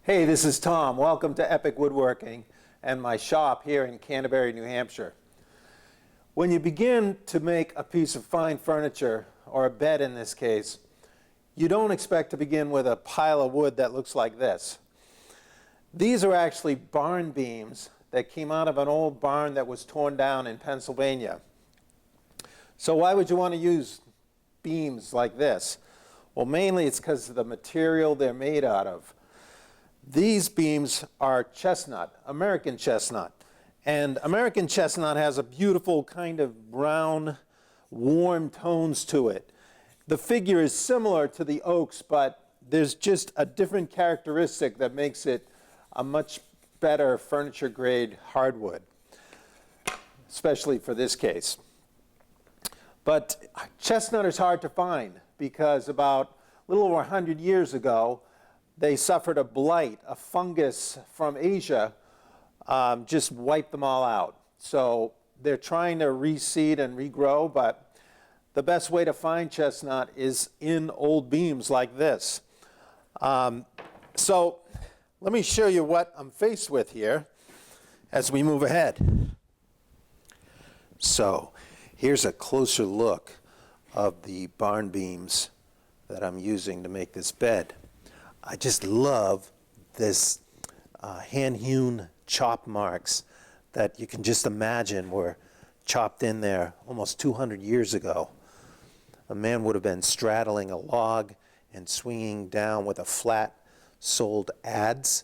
Hey, this is Tom. Welcome to Epic Woodworking and my shop here in Canterbury, New Hampshire. When you begin to make a piece of fine furniture, or a bed in this case, you don't expect to begin with a pile of wood that looks like this. These are actually barn beams that came out of an old barn that was torn down in Pennsylvania. So why would you want to use beams like this? Well, mainly it's because of the material they're made out of. These beams are chestnut, American chestnut. And American chestnut has a beautiful kind of brown, warm tones to it. The figure is similar to the oaks, but there's just a different characteristic that makes it a much better furniture grade hardwood, especially for this case. But chestnut is hard to find because about a little over 100 years ago, they suffered a blight, a fungus from Asia, just wiped them all out. So they're trying to reseed and regrow, but the best way to find chestnut is in old beams like this. So let me show you what I'm faced with here as we move ahead. So here's a closer look of the barn beams that I'm using to make this bed. I just love this hand-hewn chop marks that you can just imagine were chopped in there almost 200 years ago. A man would have been straddling a log and swinging down with a flat-soled adze,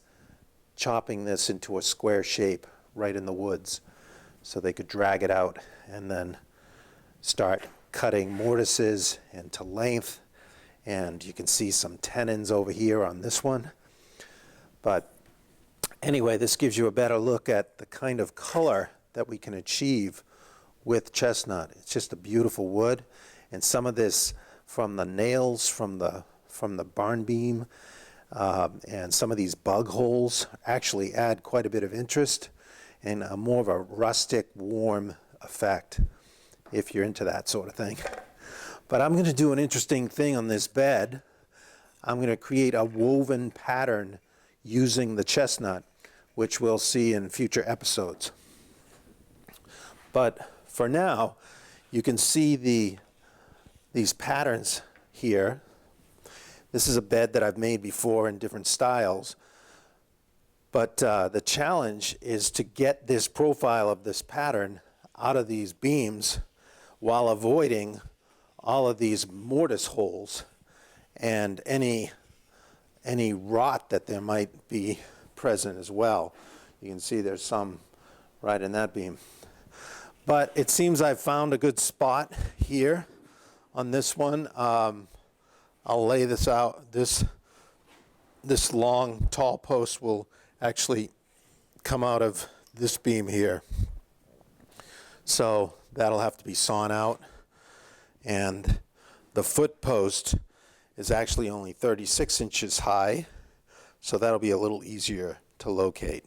chopping this into a square shape right in the woods so they could drag it out and then start cutting mortises into length. And you can see some tenons over here on this one. But anyway, this gives you a better look at the kind of color that we can achieve with chestnut. It's just a beautiful wood. And some of this from the nails from the barn beam and some of these bug holes actually add quite a bit of interest and more of a rustic, warm effect if you're into that sort of thing. But I'm going to do an interesting thing on this bed. I'm going to create a woven pattern using the chestnut, which we'll see in future episodes. But for now, you can see these patterns here. This is a bed that I've made before in different styles. But the challenge is to get this profile of this pattern out of these beams while avoiding all of these mortise holes and any rot that there might be present as well. You can see there's some right in that beam. But it seems I've found a good spot here on this one. I'll lay this out. This long, tall post will actually come out of this beam here. So that'll have to be sawn out. And the foot post is actually only 36 inches high, so that'll be a little easier to locate.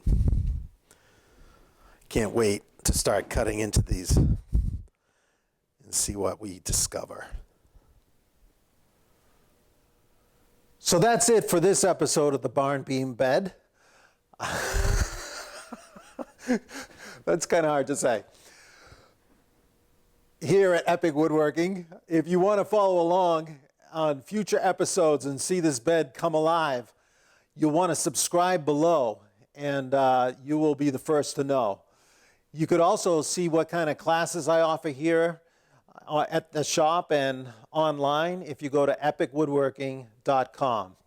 Can't wait to start cutting into these and see what we discover. So that's it for this episode of the Barn Beam Bed. That's kind of hard to say. Here at Epic Woodworking, if you want to follow along on future episodes and see this bed come alive, you'll want to subscribe below and you will be the first to know. You could also see what kind of classes I offer here at the shop and online if you go to epicwoodworking.com.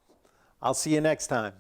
I'll see you next time.